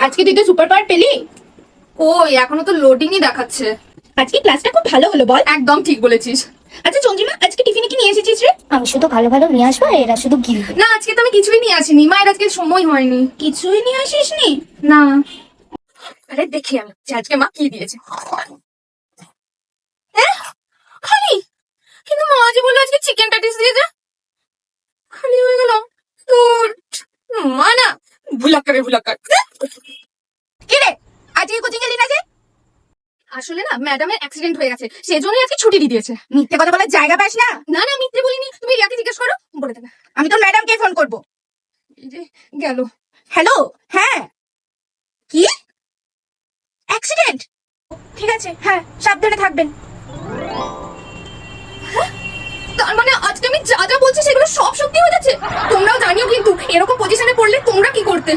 আজকে তুই তো সুপার পাওয়ার পেলি? ওই এখনো তো লোডিংই দেখাচ্ছে। আজকে ক্লাসটা খুব ভালো হলো বল। একদম ঠিক বলেছিস। আচ্ছা চন্দ্রিমা, আজকে টিফিনে কি নিয়ে এসেছিস রে? আমি শুধু ভালো ভালো নিয়ে আসবো আর এরা শুধু গিলবে। না, আজকে তো আমি কিছুই নিয়ে আসিনি, মায়ের আজকে সময় হয়নি। কিছুই নিয়ে আসিসনি? না, আরে দেখি আমি যে আজকে মা কি দিয়েছে। খালি, কিন্তু মা যে বললো আজকে চিকেন প্যাটিস দিয়েছে, খালি হয়ে গেল। তো মা না ভুলাক্কারে ভুলাক্কার। কি রে, আজকে কোচিং গেলি না যে? আসলে না ম্যাডামের অ্যাক্সিডেন্ট হয়ে গেছে, সেজন্যই আজকে ছুটি দিয়ে দিয়েছে। মিথ্যে কথা বলার জায়গা পাস না। না না, মিথ্যে বলিনি, তুমি রিয়াকে জিজ্ঞেস করো, বলে দেবে। আমি তো ম্যাডামকে ফোন করব। এই যে গেল। হ্যালো, হ্যাঁ। কি অ্যাক্সিডেন্ট? ঠিক আছে, হ্যাঁ সাবধানে থাকবেন। তার মানে আজকে আমি যা যা বলছি সেগুলো সব সত্যি হয়ে যাচ্ছে। তোমরাও জানিও কিন্তু এরকম পজিশনে পড়লে তোমরা কি করতে।